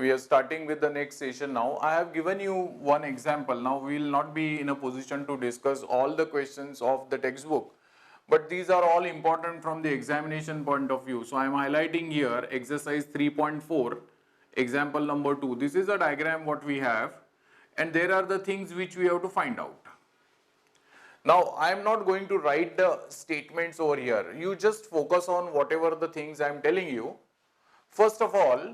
we are starting with the next session now. I have given you one example. Now we will not be in a position to discuss all the questions of the textbook, but these are all important from the examination point of view. So I am highlighting here exercise 3.4, example number 2. This is a diagram what we have, and there are the things which we have to find out. Now I am not going to write the statements over here. You just focus on whatever the things I am telling you. First of all,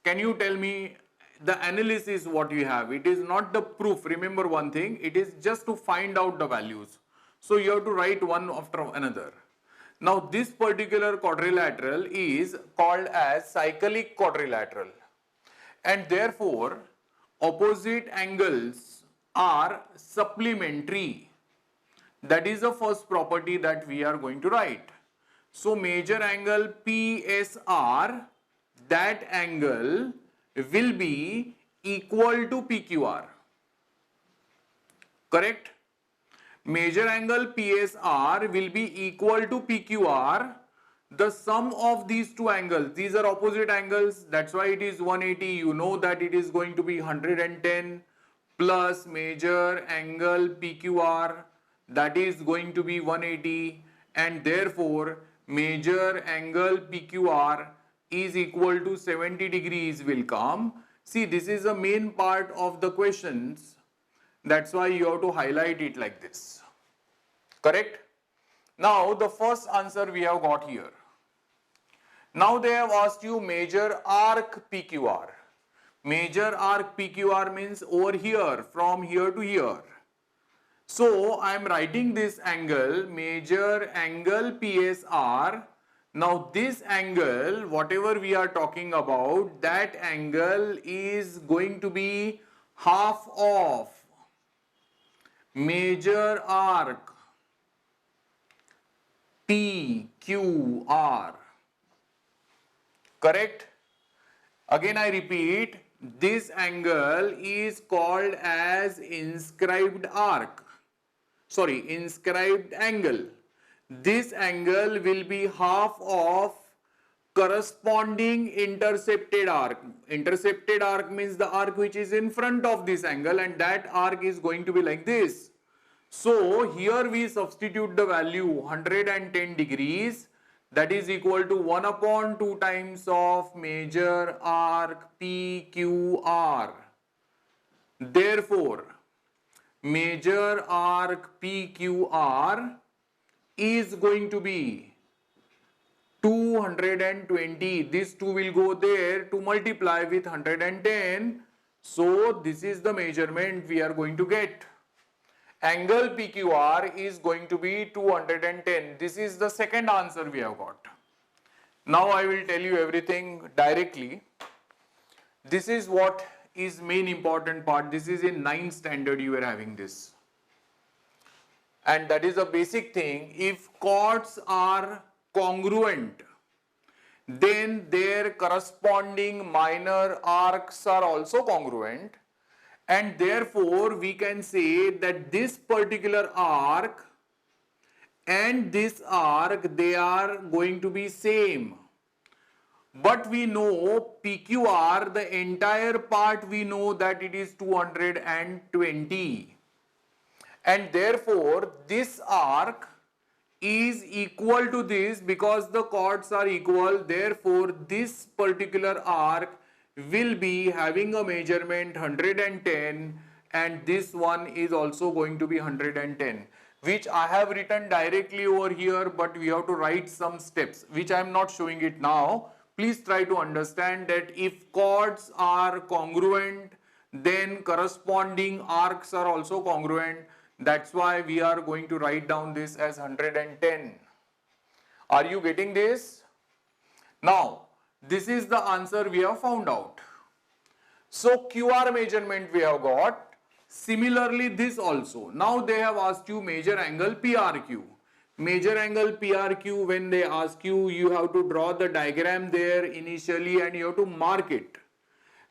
can you tell me the analysis what you have? It is not the proof. Remember one thing, it is just to find out the values. So you have to write one after another. Now this particular quadrilateral is called as cyclic quadrilateral, and therefore opposite angles are supplementary. That is the first property that we are going to write. So major angle PSR, that angle will be equal to PQR. Correct? Major angle PSR will be equal to PQR. The sum of these two angles, these are opposite angles, that's why it is 180. You know that it is going to be 110 plus major angle PQR, that is going to be 180, and therefore major angle PQR is equal to 70 degrees will come. See, this is the main part of the questions. That's why you have to highlight it like this. Correct? Now the first answer we have got here. Now they have asked you major arc PQR. Major arc PQR means over here, from here to here. So I am writing this angle, major angle PSR. Now this angle, whatever we are talking about, that angle is going to be half of major arc PQR. Correct? Again I repeat, this angle is called as inscribed arc. Sorry, inscribed angle. This angle will be half of corresponding intercepted arc. Intercepted arc means the arc which is in front of this angle, and that arc is going to be like this. So here we substitute the value 110 degrees, that is equal to 1 upon 2 times of major arc PQR. Therefore, major arc PQR is going to be 220. This 2 will go there to multiply with 110. So this is the measurement we are going to get. Angle PQR is going to be 210. This is the second answer we have got. Now I will tell you everything directly. This is what is main important part. This is in 9th standard you are having this. And that is a basic thing. If chords are congruent, then their corresponding minor arcs are also congruent, and therefore we can say that this particular arc and this arc, they are going to be same. But we know PQR, the entire part we know that it is 220, and therefore this arc is equal to this because the chords are equal. Therefore this particular arc will be having a measurement 110, and this one is also going to be 110, which I have written directly over here, but we have to write some steps which I am not showing it now. Please try to understand that if chords are congruent, then corresponding arcs are also congruent. That's why we are going to write down this as 110. Are you getting this? Now, this is the answer we have found out. So QR measurement we have got. Similarly this also. Now they have asked you major angle PRQ. Major angle PRQ, when they ask you, you have to draw the diagram there initially and you have to mark it.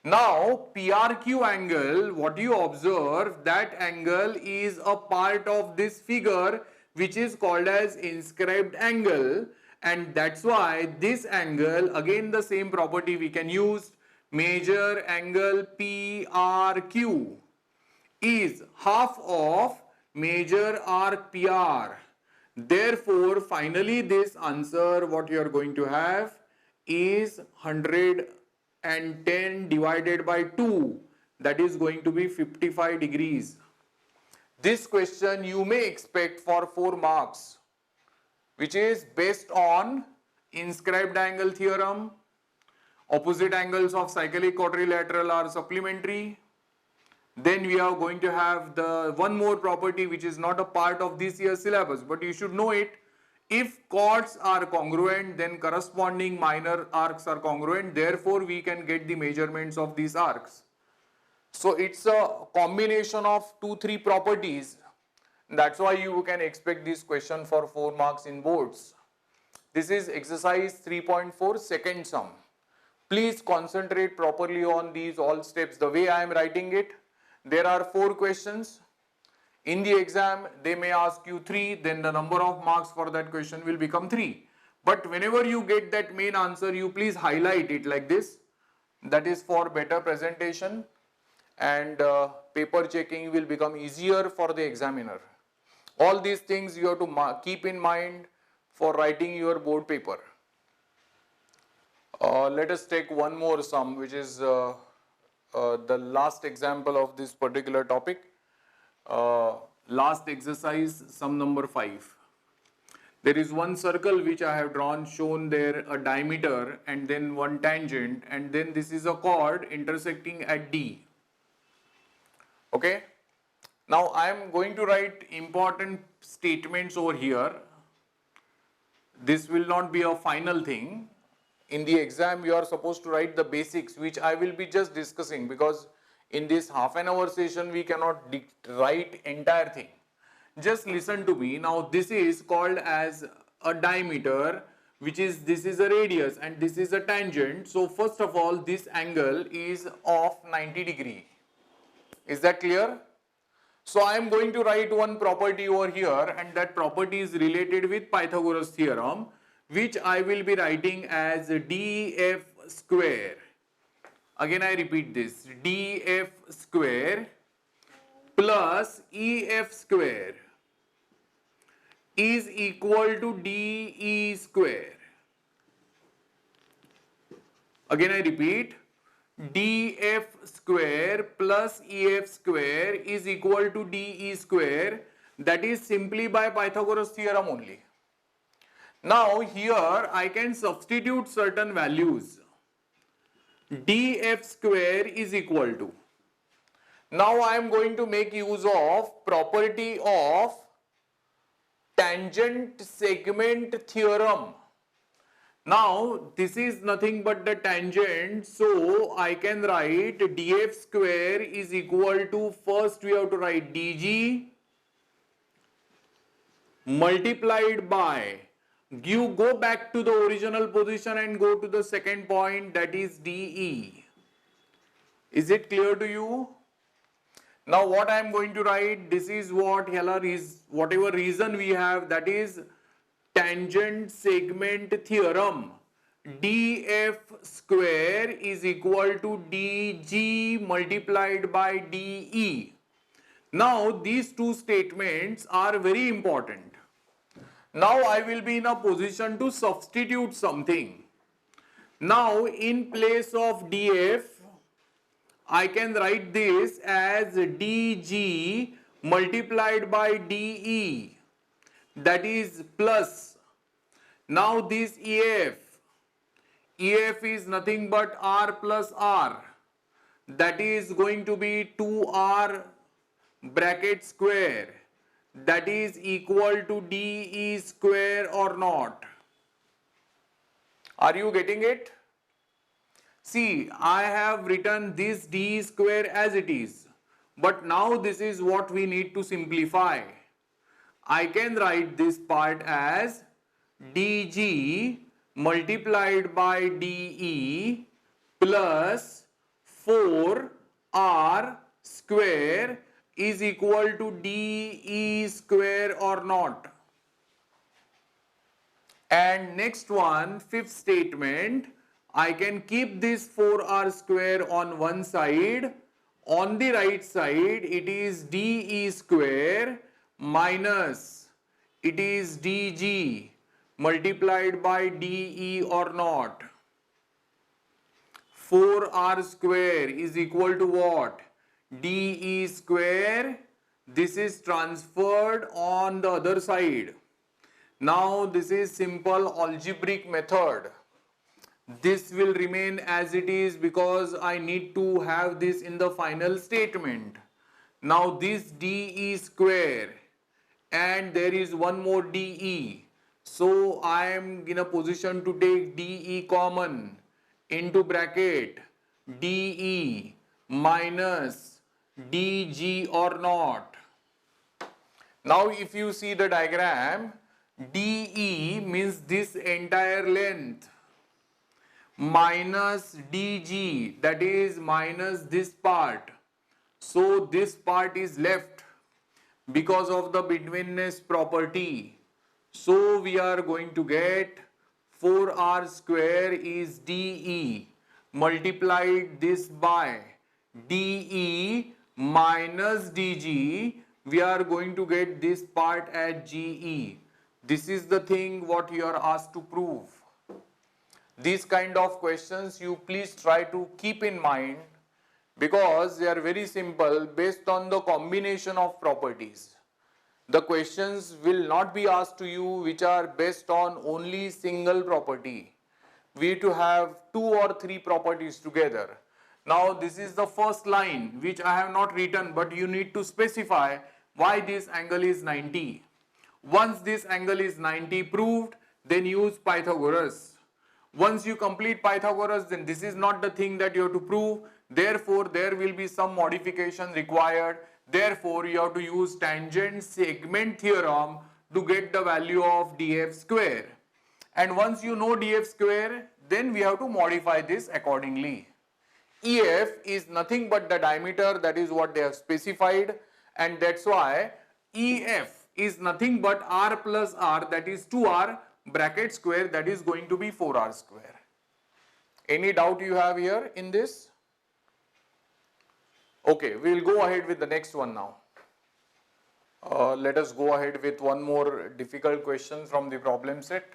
Now PRQ angle, what you observe, that angle is a part of this figure which is called as inscribed angle, and that's why this angle, again the same property we can use, major angle PRQ is half of major arc PR. Therefore, finally this answer what you are going to have is 110 divided by 2, that is going to be 55 degrees. This question you may expect for 4 marks, which is based on inscribed angle theorem, opposite angles of cyclic quadrilateral are supplementary. Then we are going to have the one more property which is not a part of this year's syllabus, but you should know it. If chords are congruent, then corresponding minor arcs are congruent. Therefore, we can get the measurements of these arcs. So it's a combination of 2-3 properties. That's why you can expect this question for 4 marks in boards. This is exercise 3.4 second sum. Please concentrate properly on these all steps. The way I am writing it, there are 4 questions. In the exam, they may ask you 3, then the number of marks for that question will become 3. But whenever you get that main answer, you please highlight it like this. That is for better presentation, and paper checking will become easier for the examiner. All these things you have to keep in mind for writing your board paper. Let us take one more sum, which is the last example of this particular topic. Last exercise, sum number 5. There is one circle which I have drawn, shown there a diameter and then one tangent, and then this is a chord intersecting at D. Okay. Now I am going to write important statements over here. This will not be a final thing. In the exam, you are supposed to write the basics, which I will be just discussing, because in this half an hour session, we cannot write entire thing. Just listen to me. Now, this is called as a diameter, this is a radius and this is a tangent. So, first of all, this angle is of 90 degree. Is that clear? So, I am going to write one property over here, and that property is related with Pythagoras theorem, which I will be writing as df square. Again I repeat this, df square plus ef square is equal to de square. Again I repeat, df square plus ef square is equal to de square. That is simply by Pythagoras theorem only. Now here I can substitute certain values. Df square is equal to. Now I am going to make use of property of tangent segment theorem. Now this is nothing but the tangent, so I can write df square is equal to, first we have to write dg multiplied by, you go back to the original position and go to the second point, that is DE. Is it clear to you? Now what I am going to write, this is what Heller is, whatever reason we have, that is tangent segment theorem. DF square is equal to DG multiplied by DE. Now these two statements are very important. Now I will be in a position to substitute something. Now in place of df, I can write this as dg multiplied by de, that is plus. Now this ef is nothing but r plus r, that is going to be 2r bracket square, that is equal to de square or not. Are you getting it? See, I have written this d square as it is, but now this is what we need to simplify. I can write this part as dg multiplied by de plus 4r square is equal to de square or not. And next one, fifth statement, I can keep this 4r square on one side. On the right side, it is dE square minus it is dG multiplied by dE or not. 4r square is equal to what? dE square. This is transferred on the other side. Now this is simple algebraic method. This will remain as it is because I need to have this in the final statement. Now this dE square and there is one more dE. So I am in a position to take dE common into bracket dE minus dG or not. Now if you see the diagram, dE means this entire length minus dG, that is minus this part. So this part is left because of the betweenness property. So we are going to get 4r square is dE multiplied this by dE minus dG. We are going to get this part as GE. This is the thing what you are asked to prove. These kind of questions you please try to keep in mind because they are very simple based on the combination of properties. The questions will not be asked to you which are based on only single property. We need to have 2 or 3 properties together. Now this is the first line which I have not written, but you need to specify why this angle is 90. Once this angle is 90 proved, then use Pythagoras. Once you complete Pythagoras, then this is not the thing that you have to prove. Therefore, there will be some modification required. Therefore, you have to use tangent segment theorem to get the value of df square. And once you know df square, then we have to modify this accordingly. EF is nothing but the diameter, that is what they have specified, and that's why EF is nothing but r plus r, that is 2r bracket square, that is going to be 4r square. Any doubt you have here in this? Okay, we will go ahead with the next one now. Let us go ahead with one more difficult question from the problem set.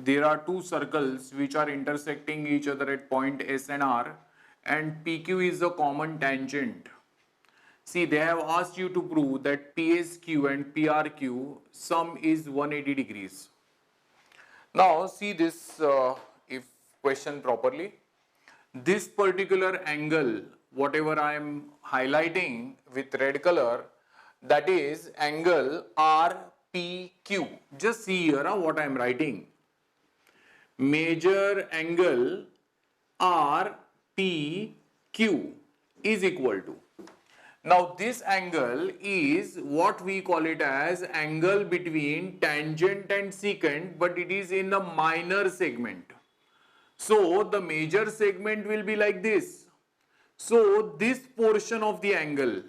There are two circles which are intersecting each other at point S and R, and PQ is a common tangent. See, they have asked you to prove that PSQ and PRQ sum is 180 degrees. Now see this if question properly. This particular angle, whatever I am highlighting with red color, that is angle RPQ. Just see here what I am writing. Major angle RPQ is equal to. Now this angle is what we call it as angle between tangent and secant, but it is in a minor segment. So the major segment will be like this. So this portion of the angle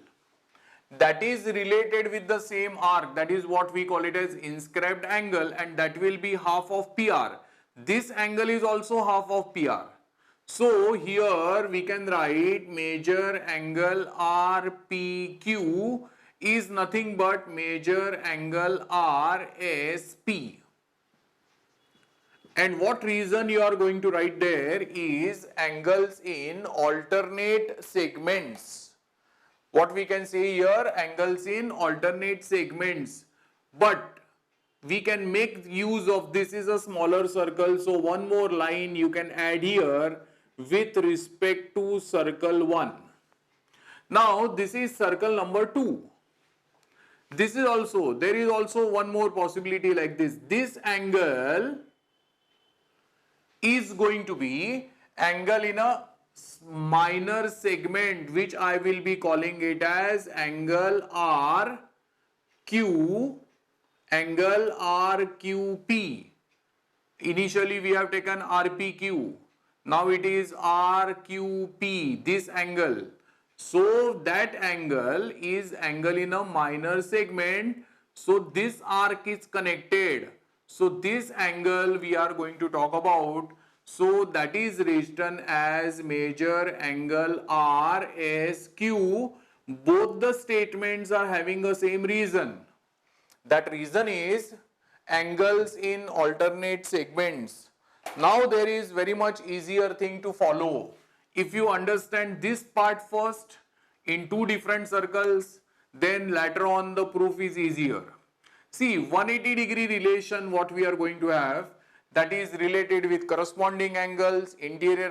that is related with the same arc, that is what we call it as inscribed angle, and that will be half of PR. This angle is also half of PR. So here we can write major angle RPQ is nothing but major angle RSP. And what reason you are going to write there is angles in alternate segments. What we can say here, angles in alternate segments. But we can make use of this is a smaller circle, so one more line you can add here with respect to circle 1. Now this is circle number 2. This is also, there is also one more possibility like this. This angle is going to be angle in a minor segment, which I will be calling it as angle RQ, angle RQP. Initially we have taken RPQ. Now it is RQP, this angle. So that angle is angle in a minor segment. So this arc is connected. So this angle we are going to talk about. So that is written as major angle RSQ. Both the statements are having the same reason. That reason is angles in alternate segments. Now there is very much easier thing to follow. If you understand this part first in two different circles, then later on the proof is easier. See, 180-degree relation what we are going to have, that is related with corresponding angles, interior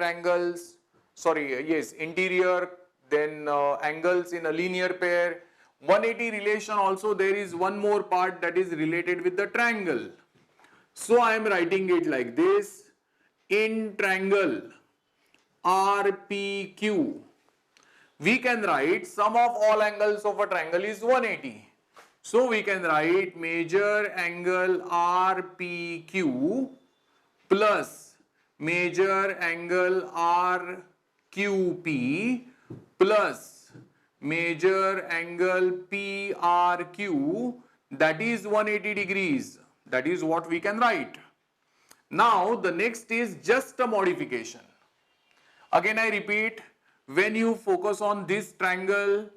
then angles in a linear pair. 180 relation also there is one more part that is related with the triangle. So I am writing it like this. In triangle RPQ, we can write sum of all angles of a triangle is 180. So we can write major angle RPQ plus major angle RQP plus major angle PRQ, that is 180 degrees. That is what we can write. Now the next is just a modification. Again I repeat, when you focus on this triangle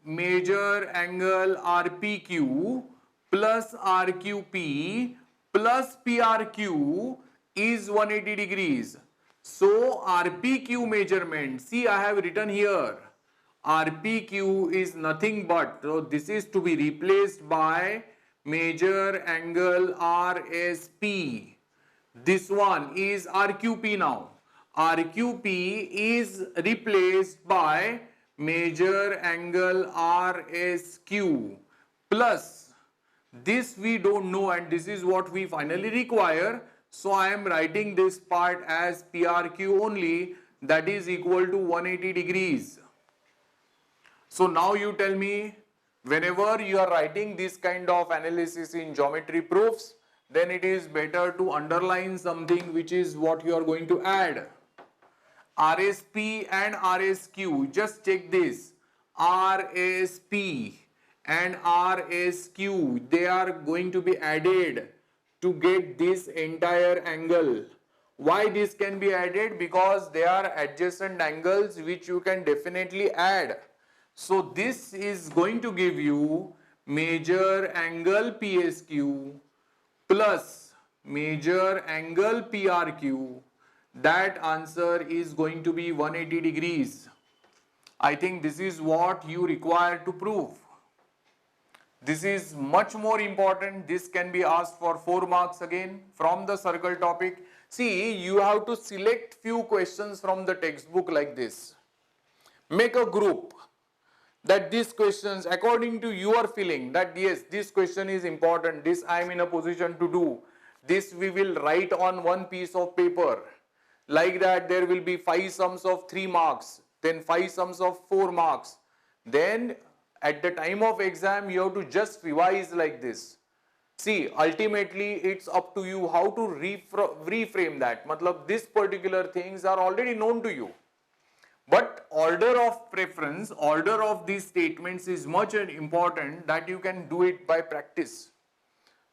major angle RPQ plus RQP plus PRQ is 180 degrees. So RPQ measurement, see I have written here, RPQ is nothing but, so this is to be replaced by major angle RSP. This one is RQP now. RQP is replaced by major angle RSQ plus this we don't know and this is what we finally require. So I am writing this part as PRQ only, that is equal to 180 degrees. So now you tell me, whenever you are writing this kind of analysis in geometry proofs, then it is better to underline something which is what you are going to add. RSP and RSQ, just check this. RSP and RSQ, they are going to be added to get this entire angle. Why this can be added? Because they are adjacent angles which you can definitely add. So this is going to give you major angle PSQ plus major angle PRQ. That answer is going to be 180 degrees. I think this is what you require to prove. This is much more important. This can be asked for 4 marks again from the circle topic. See, you have to select few questions from the textbook like this. Make a group that these questions according to your feeling that yes, this question is important, this I am in a position to do, this we will write on one piece of paper. Like that there will be 5 sums of 3 marks, then 5 sums of 4 marks. Then at the time of exam you have to just revise like this. See, ultimately it's up to you how to reframe that. Matlab, these particular things are already known to you. But order of preference, order of these statements is much important that you can do it by practice.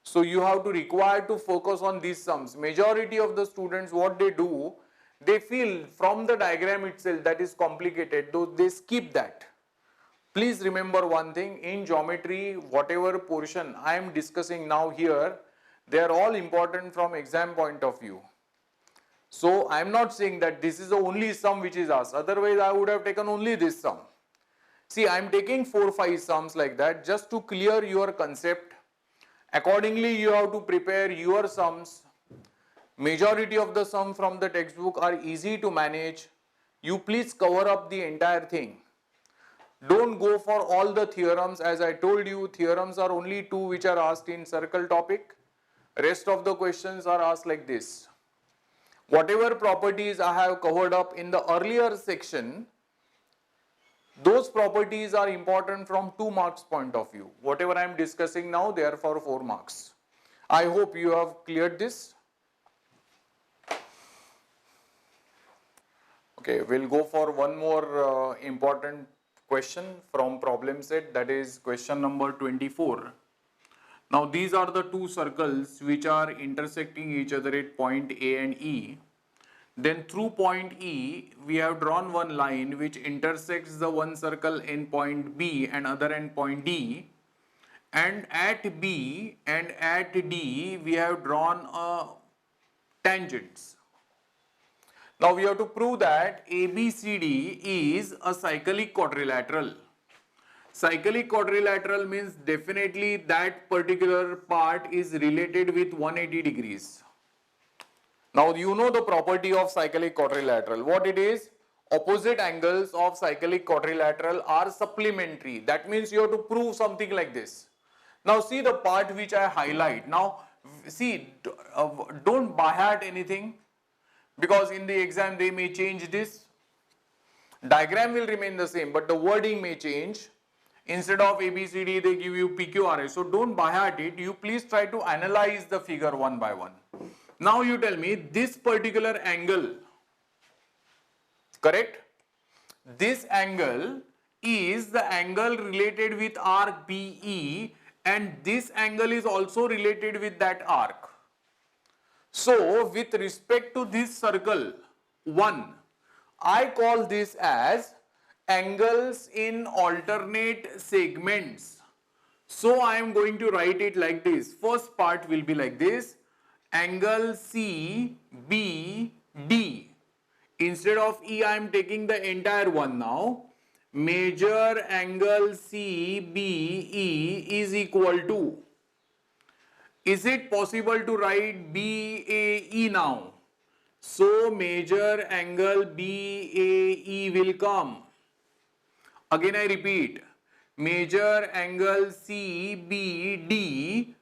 So you have to require to focus on these sums. Majority of the students, what they do, they feel from the diagram itself that is complicated, though they skip that. Please remember one thing, in geometry, whatever portion I am discussing now here, they are all important from exam point of view. So I am not saying that this is the only sum which is asked, otherwise I would have taken only this sum. See, I am taking 4-5 sums like that just to clear your concept. Accordingly, you have to prepare your sums. Majority of the sum from the textbook are easy to manage. You please cover up the entire thing. Don't go for all the theorems. As I told you, theorems are only 2 which are asked in circle topic. Rest of the questions are asked like this. Whatever properties I have covered up in the earlier section, those properties are important from 2 marks point of view. Whatever I am discussing now, they are for 4 marks. I hope you have cleared this. Okay, we'll go for one more important question from problem set, that is question number 24. Now these are the two circles which are intersecting each other at point A and E. Then through point E, we have drawn one line which intersects the one circle in point B and other end point D. And at B and at D, we have drawn tangents. Now we have to prove that ABCD is a cyclic quadrilateral. Cyclic quadrilateral means definitely that particular part is related with 180 degrees. Now you know the property of cyclic quadrilateral. What it is? Opposite angles of cyclic quadrilateral are supplementary. That means you have to prove something like this. Now see the part which I highlight. Now see, don't by heart anything, because in the exam they may change this. Diagram will remain the same, but the wording may change. Instead of ABCD, they give you PQRS. So don't by heart it. You please try to analyze the figure one by one. Now you tell me this particular angle, correct? This angle is the angle related with arc BE, and this angle is also related with that arc. So with respect to this circle 1, I call this as angles in alternate segments. So I am going to write it like this. First part will be like this: angle CBD. Instead of E, I am taking the entire one now. Major angle CBE is equal to. Is it possible to write BAE now? So major angle BAE will come. Again I repeat, major angle CBD,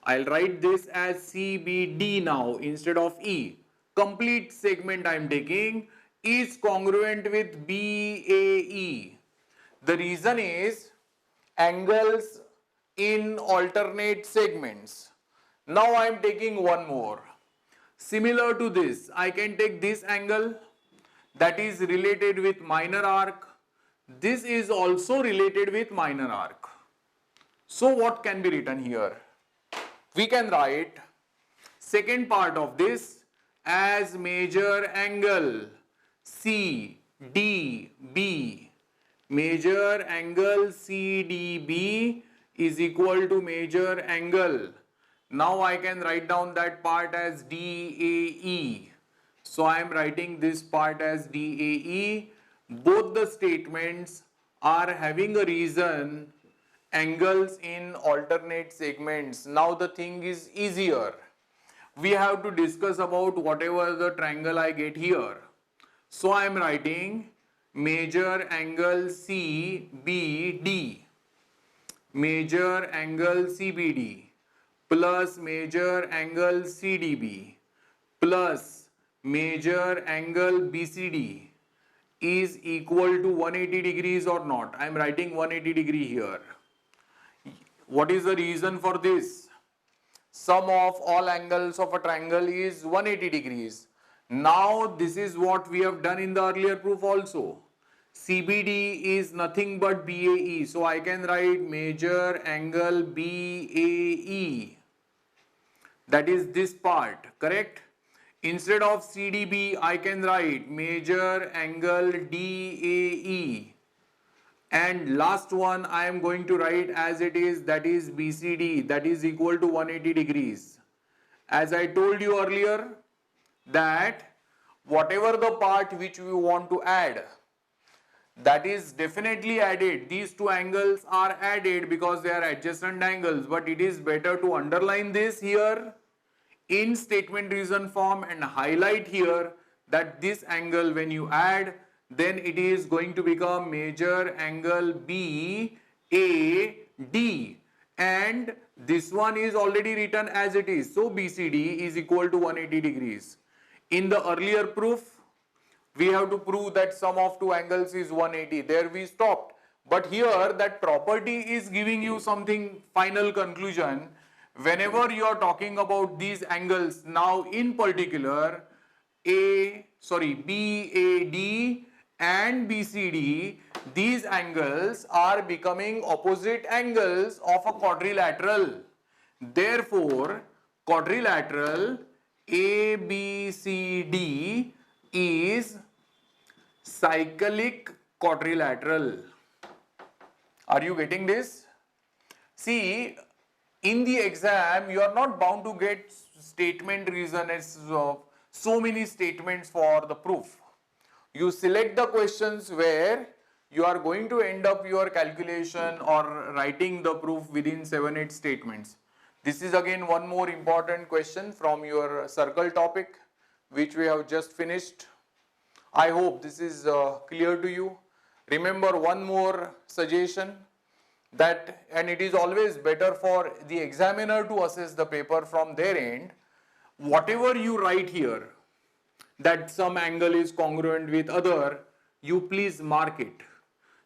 I'll write this as CBD now instead of E. Complete segment I am taking is congruent with BAE. The reason is angles in alternate segments. Now I am taking one more. Similar to this, I can take this angle that is related with minor arc. This is also related with minor arc. So what can be written here? We can write second part of this as major angle CDB. Major angle CDB is equal to major angle. Now I can write down that part as DAE. So I am writing this part as DAE. Both the statements are having a reason, angles in alternate segments. Now the thing is easier. We have to discuss about whatever the triangle I get here. So I am writing major angle CBD. Major angle CBD plus major angle CDB plus major angle BCD is equal to 180 degrees or not? I am writing 180 degree here. What is the reason for this? Sum of all angles of a triangle is 180 degrees. Now this is what we have done in the earlier proof also. CBD is nothing but BAE. So I can write major angle BAE. That is this part, correct? Instead of CDB, I can write major angle DAE. And last one I am going to write as it is, that is BCD, that is equal to 180 degrees. As I told you earlier, that whatever the part which we want to add, that is definitely added. These two angles are added because they are adjacent angles, but it is better to underline this here in statement reason form and highlight here that this angle when you add, then it is going to become major angle BAD, and this one is already written as it is. So BCD is equal to 180 degrees. In the earlier proof, we have to prove that sum of two angles is 180. There we stopped. But here that property is giving you something final conclusion. Whenever you are talking about these angles, now in particular BAD and BCD, these angles are becoming opposite angles of a quadrilateral. Therefore, quadrilateral ABCD is cyclic quadrilateral. Are you getting this? See, in the exam, you are not bound to get statement reasons of so many statements for the proof. You select the questions where you are going to end up your calculation or writing the proof within 7-8 statements. This is again one more important question from your circle topic, which we have just finished. I hope this is clear to you. Remember one more suggestion, that, and it is always better for the examiner to assess the paper from their end, whatever you write here, that some angle is congruent with other, you please mark it.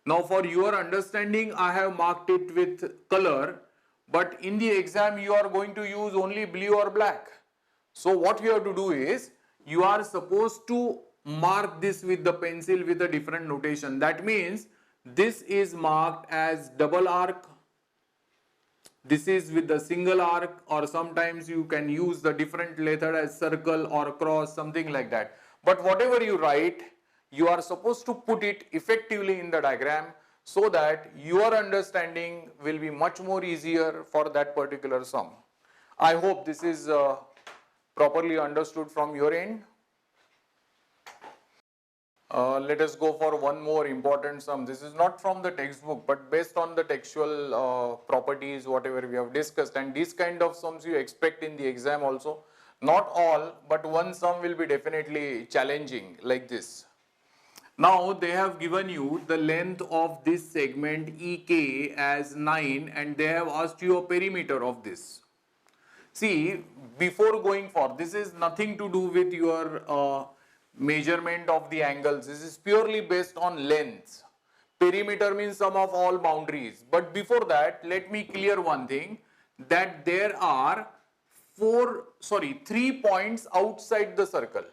Now for your understanding, I have marked it with color, but in the exam you are going to use only blue or black. So what you have to do is, you are supposed to mark this with the pencil with a different notation. That means this is marked as double arc, this is with the single arc, or sometimes you can use the different method as circle or cross, something like that. But whatever you write, you are supposed to put it effectively in the diagram so that your understanding will be much more easier for that particular sum. I hope this is properly understood from your end. Let us go for one more important sum. This is not from the textbook, but based on the textual properties, whatever we have discussed, and these kind of sums you expect in the exam also. Not all, but one sum will be definitely challenging like this. Now they have given you the length of this segment EK as 9, and they have asked you a perimeter of this. See, before going for, this is nothing to do with your measurement of the angles. This is purely based on lengths. Perimeter means sum of all boundaries. But before that, let me clear one thing, that there are 3 points outside the circle.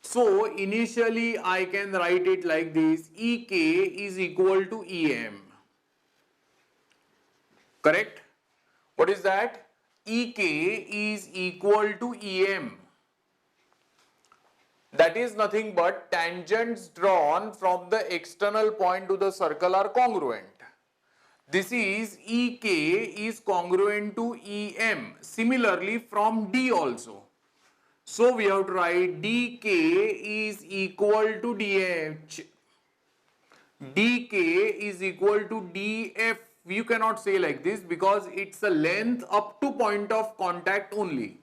So initially I can write it like this: EK is equal to EM. Correct? What is that? EK is equal to EM. That is nothing but tangents drawn from the external point to the circle are congruent. This is EK is congruent to EM. Similarly from D also. So we have to write DK is equal to DH. DK is equal to DF. You cannot say like this because it's a length up to point of contact only.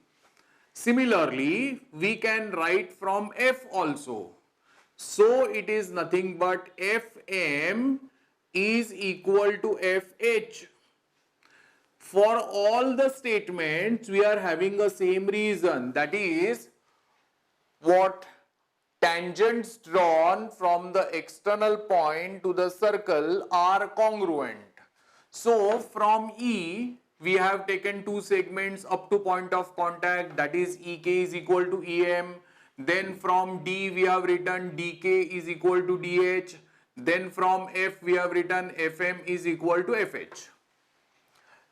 Similarly, we can write from F also. So it is nothing but FM is equal to FH. For all the statements, we are having the same reason. That is, what? Tangents drawn from the external point to the circle are congruent. So from E, we have taken two segments up to point of contact, that is EK is equal to EM. Then from D we have written DK is equal to DH. Then from F we have written FM is equal to FH.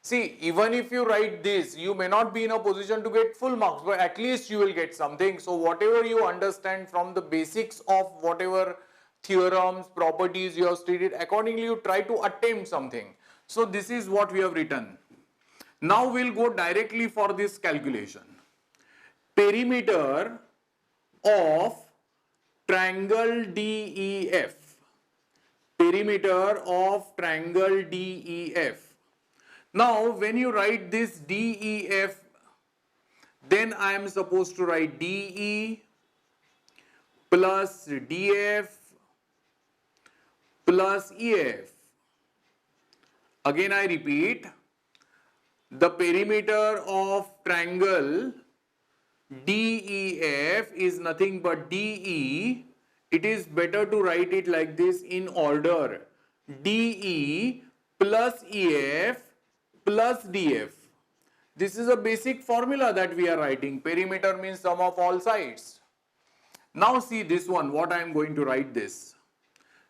See, even if you write this, you may not be in a position to get full marks, but at least you will get something. So whatever you understand from the basics of whatever theorems, properties you have studied, accordingly you try to attempt something. So this is what we have written. Now we'll go directly for this calculation. Perimeter of triangle DEF. Perimeter of triangle DEF. Now when you write this DEF, then I am supposed to write DE plus DF plus EF. Again I repeat, the perimeter of triangle DEF is nothing but DE. It is better to write it like this in order: DE plus EF plus DF. This is a basic formula that we are writing. Perimeter means sum of all sides. Now see this one, what I am going to write this.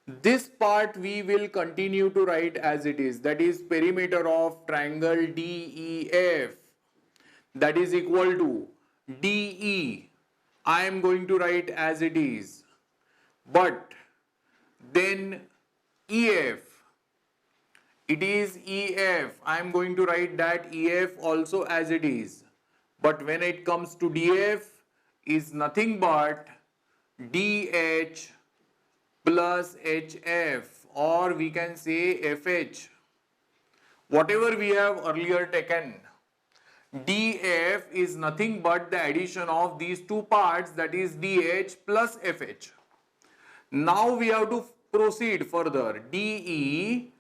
This part we will continue to write as it is, that is perimeter of triangle DEF, that is equal to DE. I am going to write as it is, but then EF, it is EF, I am going to write that EF also as it is, but when it comes to DF is nothing but DH plus HF, or we can say FH, whatever we have earlier taken. DF is nothing but the addition of these two parts, that is DH plus FH. Now we have to proceed further. DE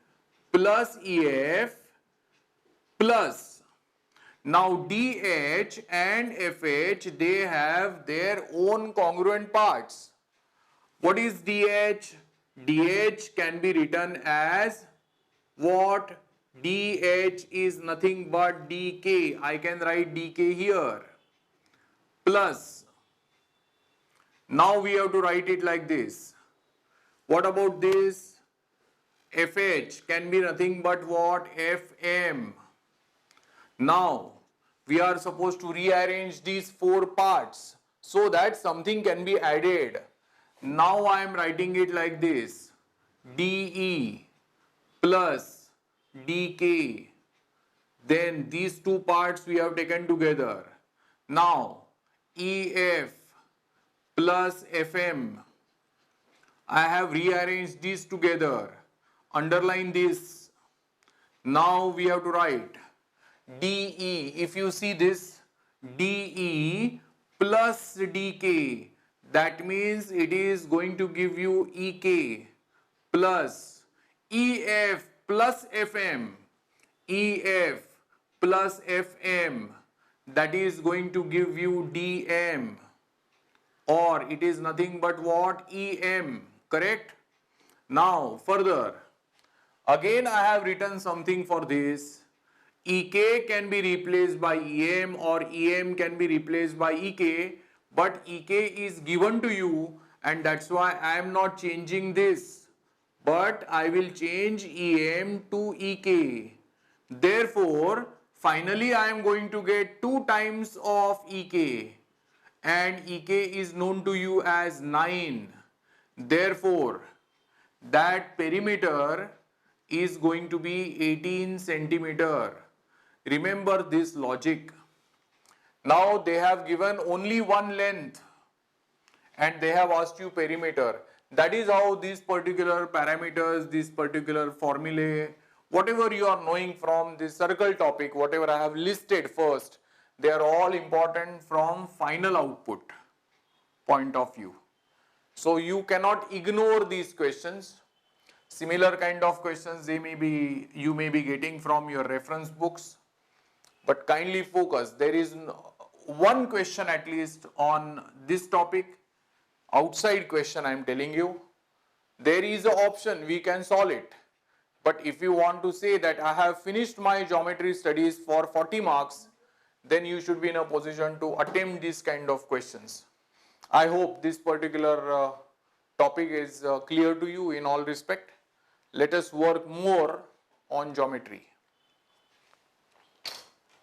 plus EF plus, now DH and FH, they have their own congruent parts. What is DH? DH can be written as what? DH is nothing but DK. I can write DK here. Plus, now we have to write it like this. What about this? FH can be nothing but what? FM. Now, we are supposed to rearrange these four parts so that something can be added. Now I am writing it like this. DE plus DK. Then these two parts we have taken together. Now EF plus FM. I have rearranged these together. Underline this. Now we have to write DE. If you see this, DE plus DK, that means it is going to give you EK plus EF plus FM. EF plus FM, that is going to give you DM, or it is nothing but what? EM, correct? Now further, again I have written something for this. EK can be replaced by EM or EM can be replaced by EK, but EK is given to you and that's why I am not changing this, but I will change EM to EK. Therefore, finally I am going to get 2 times of EK, and EK is known to you as 9. Therefore, that perimeter is going to be 18 centimeter. Remember this logic. Now they have given only one length and they have asked you perimeter. That is how these particular parameters, these particular formulae, whatever you are knowing from this circle topic, whatever I have listed first, they are all important from final output point of view. So you cannot ignore these questions. Similar kind of questions you may be getting from your reference books. But kindly focus, there is one question at least on this topic, outside question I am telling you. There is an option, we can solve it. But if you want to say that I have finished my geometry studies for 40 marks, then you should be in a position to attempt these kind of questions. I hope this particular topic is clear to you in all respect. Let us work more on geometry.